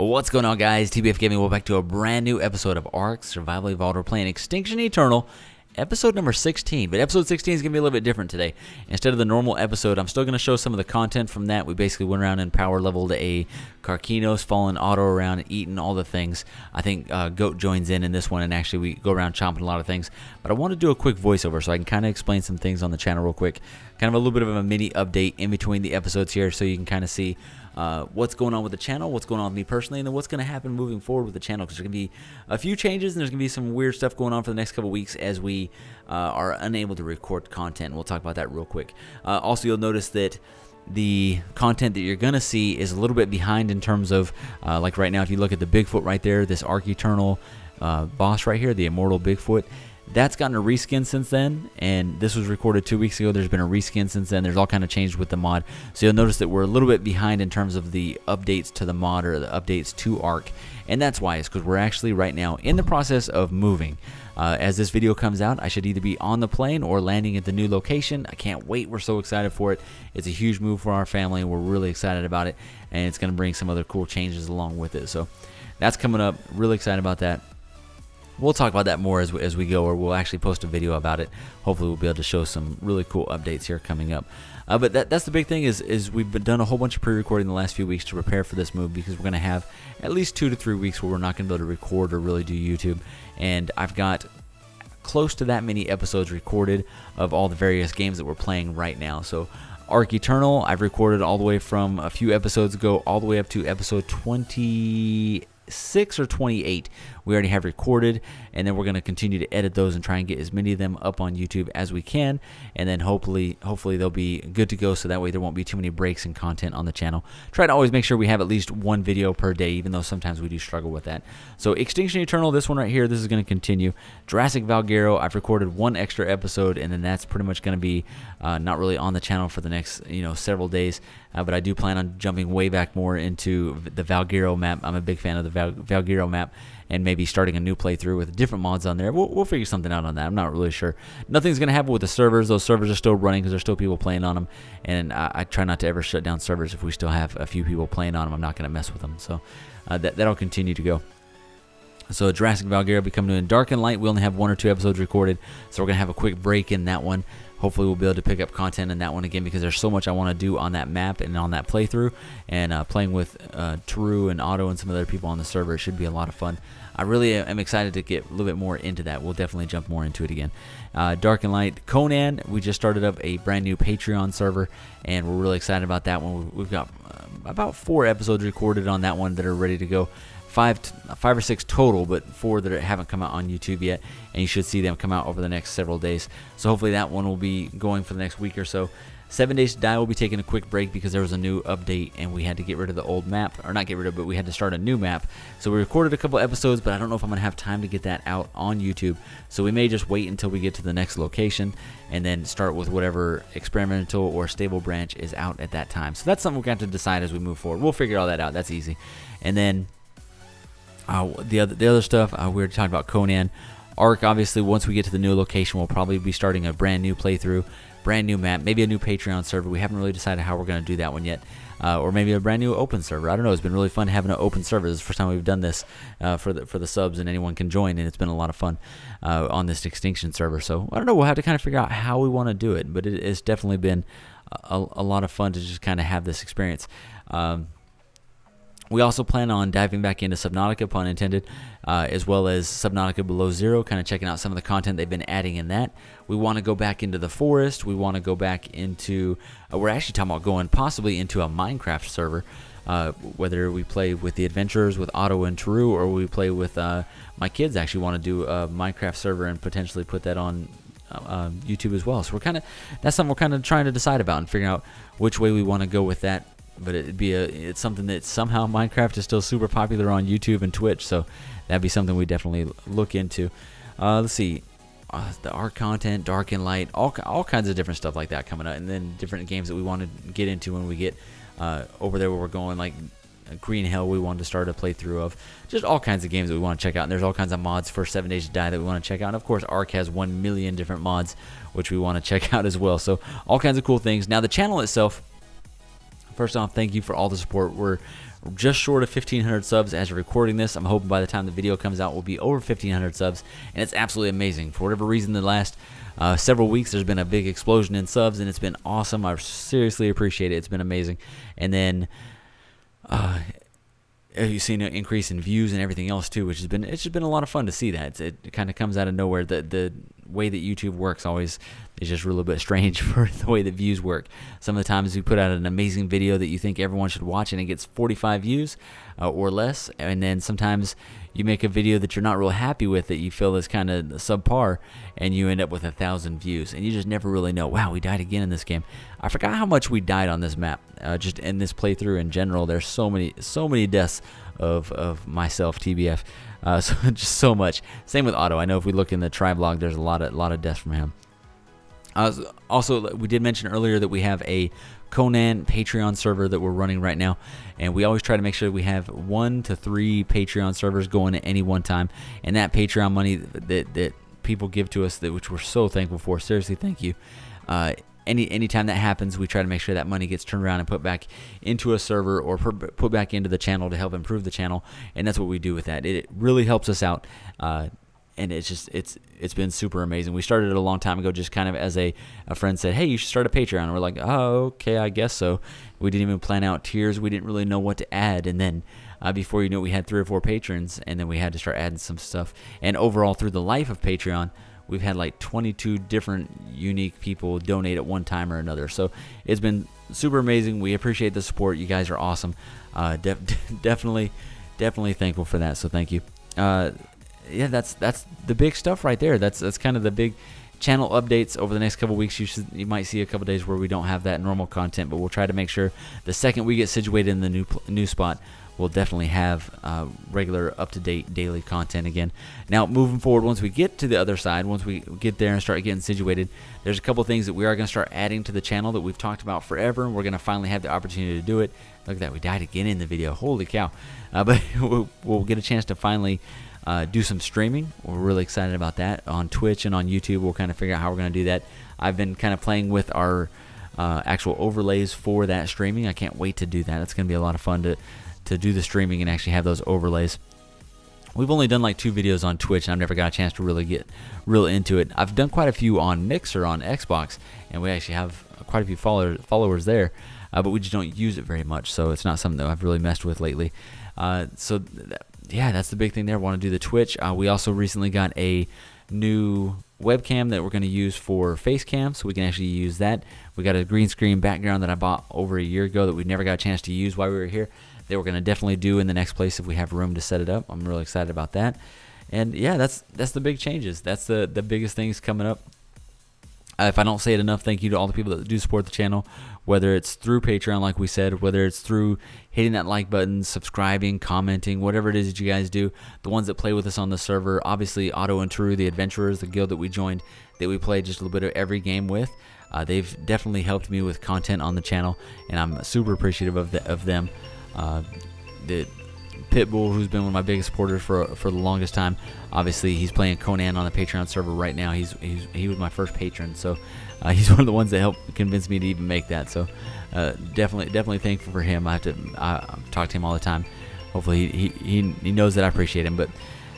What's going on, guys? TBF Gaming. Welcome back to a brand new episode of Ark Survival Evolved. We're playing Extinction Eternal, episode number 16. But episode 16 is going to be a little bit different today. Instead of the normal episode, I'm still going to show some of the content from that. We basically went around and power leveled a Carquinos, following auto around and eating all the things. I think Goat joins in this one, and actually we go around chomping a lot of things. But I want to do a quick voiceover so I can kind of explain some things on the channel real quick. Kind of a little bit of a mini update in between the episodes here so you can kind of see what's going on with the channel, what's going on with me personally, and then what's going to happen moving forward with the channel, because there's going to be a few changes and there's going to be some weird stuff going on for the next couple weeks as we are unable to record content. We'll talk about that real quick. Also, you'll notice that the content that you're going to see is a little bit behind in terms of, like right now, if you look at the Bigfoot right there, this Ark Eternal boss right here, the Immortal Bigfoot, that's gotten a reskin since then, and this was recorded 2 weeks ago. There's been a reskin since then. There's all kind of changed with the mod, so you'll notice that we're a little bit behind in terms of the updates to the mod or the updates to Ark, and that's why. It's because we're actually right now in the process of moving. As this video comes out, I should either be on the plane or landing at the new location. I can't wait. We're so excited for it. It's a huge move for our family, and we're really excited about it, and it's going to bring some other cool changes along with it. So that's coming up. Really excited about that. We'll talk about that more as we go, or we'll actually post a video about it. Hopefully we'll be able to show some really cool updates here coming up. But that's the big thing is we've done a whole bunch of pre-recording the last few weeks to prepare for this move, because we're going to have at least 2 to 3 weeks where we're not going to be able to record or really do YouTube. And I've got close to that many episodes recorded of all the various games that we're playing right now. So Ark Eternal, I've recorded all the way from a few episodes ago all the way up to episode 26 or 28 we already have recorded, and then we're going to continue to edit those and try and get as many of them up on YouTube as we can, and then hopefully they'll be good to go, so that way there won't be too many breaks in content on the channel. Try to always make sure we have at least one video per day, even though sometimes we do struggle with that. So Extinction Eternal, this one right here, this is going to continue. Jurassic Valguero, I've recorded one extra episode, and then that's pretty much going to be not really on the channel for the next several days, but I do plan on jumping way back more into the Valguero map. I'm a big fan of the Valguero map, and maybe starting a new playthrough with different mods on there. We'll figure something out on that. I'm not really sure. Nothing's going to happen with the servers. Those servers are still running because there's still people playing on them, and I try not to ever shut down servers if we still have a few people playing on them. I'm not going to mess with them, so that'll continue to go. So Jurassic Valguero will be coming in Dark and Light. We only have 1 or 2 episodes recorded, so we're going to have a quick break in that one. Hopefully we'll be able to pick up content in that one again, because there's so much I want to do on that map and on that playthrough, and playing with Taru and Otto and some other people on the server should be a lot of fun. I really am excited to get a little bit more into that. We'll definitely jump more into it again. Dark and Light. Conan, we just started up a brand new Patreon server, and we're really excited about that one. We've got about 4 episodes recorded on that one that are ready to go. 5 or 6 total, but 4 that haven't come out on YouTube yet, and you should see them come out over the next several days. So hopefully that one will be going for the next week or so. 7 Days to Die will be taking a quick break because there was a new update and we had to get rid of the old map, or not get rid of, but we had to start a new map. So we recorded a couple episodes, but I don't know if I'm going to have time to get that out on YouTube. So we may just wait until we get to the next location and then start with whatever experimental or stable branch is out at that time. So that's something we're going to have to decide as we move forward. We'll figure all that out. That's easy. And then the other stuff, we were talking about Conan. Ark, obviously, once we get to the new location, we'll probably be starting a brand new playthrough, brand new map, maybe a new Patreon server. We haven't really decided how we're going to do that one yet. Or maybe a brand new open server. I don't know. It's been really fun having an open server. This is the first time we've done this for the subs, and anyone can join, and it's been a lot of fun on this Extinction server. So I don't know. We'll have to kind of figure out how we want to do it, but it's definitely been a lot of fun to just kind of have this experience. We also plan on diving back into Subnautica, pun intended, as well as Subnautica Below Zero, kind of checking out some of the content they've been adding in that. We want to go back into the forest. We want to go back into, we're actually talking about going possibly into a Minecraft server, whether we play with the adventurers, with Otto and Taru, or we play with, my kids actually want to do a Minecraft server and potentially put that on YouTube as well. So that's something we're kind of trying to decide about and figuring out which way we want to go with that. But it's something that somehow Minecraft is still super popular on YouTube and Twitch, so that'd be something we definitely look into. Let's see, the Ark content, Dark and Light, all kinds of different stuff like that coming up, and then different games that we want to get into when we get over there where we're going, like Green Hell we wanted to start a playthrough of. Just all kinds of games that we want to check out, and there's all kinds of mods for 7 Days to Die that we want to check out. And of course, Ark has 1 million different mods which we want to check out as well. So all kinds of cool things. Now the channel itself, first off, thank you for all the support. We're just short of 1,500 subs as of recording this. I'm hoping by the time the video comes out, we'll be over 1,500 subs, and it's absolutely amazing. For whatever reason, the last several weeks, there's been a big explosion in subs, and it's been awesome. I seriously appreciate it. It's been amazing. And then you've seen an increase in views and everything else too, which has been it's just been a lot of fun to see that. It kind of comes out of nowhere. The way that YouTube works always is just a little bit strange for the way that views work. Some of the times we put out an amazing video that you think everyone should watch and it gets 45 views or less, and then sometimes you make a video that you're not real happy with, that you feel is kind of subpar, and you end up with 1,000 views, and you just never really know. Wow, we died again in this game. I forgot how much we died on this map. Just in this playthrough in general, there's so many deaths of myself, TBF. So just so much. Same with Otto. I know if we look in the try vlog, there's a lot of deaths from him. Also, we did mention earlier that we have a Conan Patreon server that we're running right now, and we always try to make sure we have 1 to 3 Patreon servers going at any one time, and that Patreon money that people give to us, which we're so thankful for, seriously, thank you. Anytime that happens, we try to make sure that money gets turned around and put back into a server or put back into the channel to help improve the channel, and that's what we do with that. It really helps us out, and it's been super amazing. We started it a long time ago, just kind of as a friend said, hey, you should start a Patreon. And we're like, oh, okay, I guess so. We didn't even plan out tiers. We didn't really know what to add, and then before you know it, we had 3 or 4 patrons, and then we had to start adding some stuff. And overall, through the life of Patreon, we've had like 22 different unique people donate at one time or another. So it's been super amazing. We appreciate the support. You guys are awesome. Definitely thankful for that. So thank you. Yeah, that's the big stuff right there. That's kind of the big channel updates over the next couple weeks. You might see a couple days where we don't have that normal content, but we'll try to make sure the second we get situated in the new spot, we'll definitely have regular up-to-date daily content again. Now, moving forward, once we get to the other side, once we get there and start getting situated, there's a couple things that we are going to start adding to the channel that we've talked about forever, and we're going to finally have the opportunity to do it. Look at that, we died again in the video. Holy cow. But we'll get a chance to finally do some streaming. We're really excited about that on Twitch and on YouTube. We'll kind of figure out how we're going to do that. I've been kind of playing with our actual overlays for that streaming. I can't wait to do that. It's going to be a lot of fun to do the streaming and actually have those overlays. We've only done like 2 videos on Twitch, and I've never got a chance to really get real into it. I've done quite a few on Mixer on Xbox, and we actually have quite a few followers there, but we just don't use it very much, so it's not something that I've really messed with lately. Yeah, that's the big thing there. Want to do the Twitch. We also recently got a new webcam that we're going to use for face cam, so we can actually use that. We got a green screen background that I bought over a year ago that we never got a chance to use while we were here, that we're going to definitely do in the next place if we have room to set it up. I'm really excited about that. And yeah, that's the big changes. That's the biggest things coming up. If I don't say it enough, thank you to all the people that do support the channel, whether it's through Patreon, like we said, whether it's through hitting that like button, subscribing, commenting, whatever it is that you guys do. The ones that play with us on the server, obviously Otto and Taru, the adventurers, the guild that we joined, that we played just a little bit of every game with. They've definitely helped me with content on the channel, and I'm super appreciative of them. The Pitbull, who's been one of my biggest supporters for the longest time, obviously he's playing Conan on the Patreon server right now. He was my first patron, so he's one of the ones that helped convince me to even make that. So definitely thankful for him. I talk to him all the time. Hopefully he knows that I appreciate him. But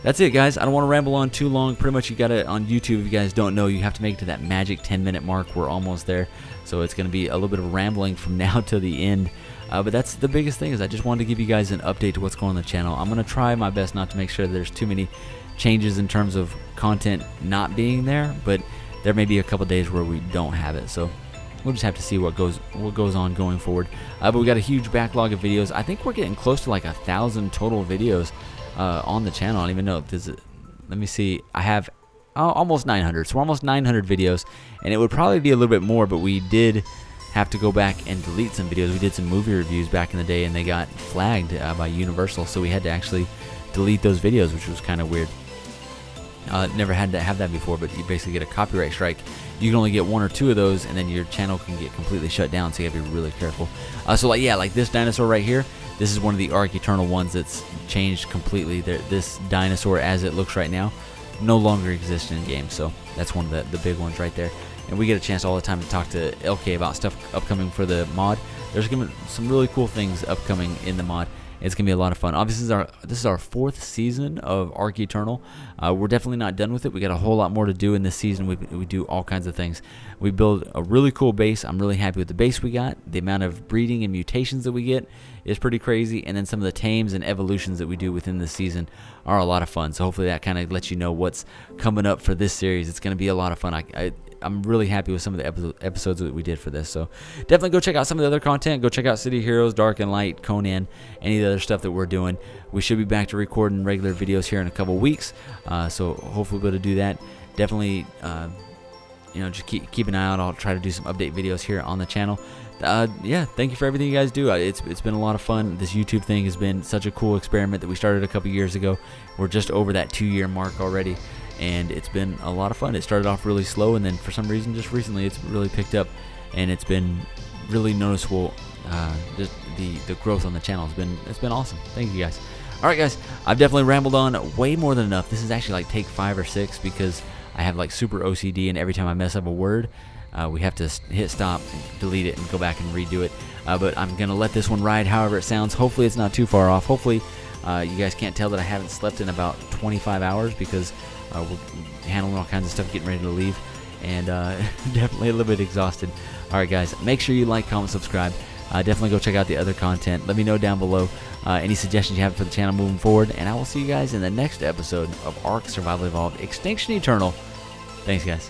that's it, guys. I don't want to ramble on too long. Pretty much you got it on YouTube. If you guys don't know, you have to make it to that magic 10-minute mark. We're almost there, so it's going to be a little bit of rambling from now to the end. But that's the biggest thing, is I just wanted to give you guys an update to what's going on the channel. I'm going to try my best not to make sure that there's too many changes in terms of content not being there, but there may be a couple days where we don't have it. So we'll just have to see what goes on going forward. But we got a huge backlog of videos. I think we're getting close to like 1,000 total videos on the channel. I don't even know. Let me see. I have almost 900. So we're almost 900 videos, and it would probably be a little bit more, but we did have to go back and delete some videos. We did some movie reviews back in the day, and they got flagged by Universal, so we had to actually delete those videos, which was kind of weird. Never had to have that before, but you basically get a copyright strike. You can only get 1 or 2 of those, and then your channel can get completely shut down, so you have to be really careful. So like this dinosaur right here, this is one of the Ark Eternal ones that's changed completely. This dinosaur, as it looks right now, no longer exists in game, so that's one of the big ones right there. And we get a chance all the time to talk to LK about stuff upcoming for the mod. There's going to be some really cool things upcoming in the mod, It's gonna be a lot of fun. Obviously, this is our 4th season of Ark Eternal. We're definitely not done with it. We got a whole lot more to do in this season. We do all kinds of things. We build a really cool base. I'm really happy with the base we got. The amount of breeding and mutations that we get is pretty crazy, and then some of the tames and evolutions that we do within this season are a lot of fun. So hopefully that kind of lets you know what's coming up for this series. It's going to be a lot of fun. I'm really happy with some of the episodes that we did for this. So definitely go check out some of the other content. Go check out City Heroes, Dark and Light, Conan, any of the other stuff that we're doing. We should be back to recording regular videos here in a couple weeks. So hopefully we'll be able to do that. Definitely, just keep an eye out. I'll try to do some update videos here on the channel. Yeah, thank you for everything you guys do. It's been a lot of fun. This YouTube thing has been such a cool experiment that we started a couple years ago. We're just over that 2-year mark already, and it's been a lot of fun. It started off really slow, and then for some reason just recently it's really picked up, and it's been really noticeable. Just the growth on the channel it's been awesome. Thank you guys. All right, guys, I've definitely rambled on way more than enough. This is actually like take 5 or 6 because I have like super OCD, and every time I mess up a word, we have to hit stop, delete it, and go back and redo it. But I'm going to let this one ride however it sounds. Hopefully it's not too far off. Hopefully you guys can't tell that I haven't slept in about 25 hours because we're handling all kinds of stuff, getting ready to leave, and definitely a little bit exhausted. All right, guys, make sure you like, comment, subscribe. Definitely go check out the other content. Let me know down below any suggestions you have for the channel moving forward, and I will see you guys in the next episode of Ark Survival Evolved Extinction Eternal. Thanks, guys.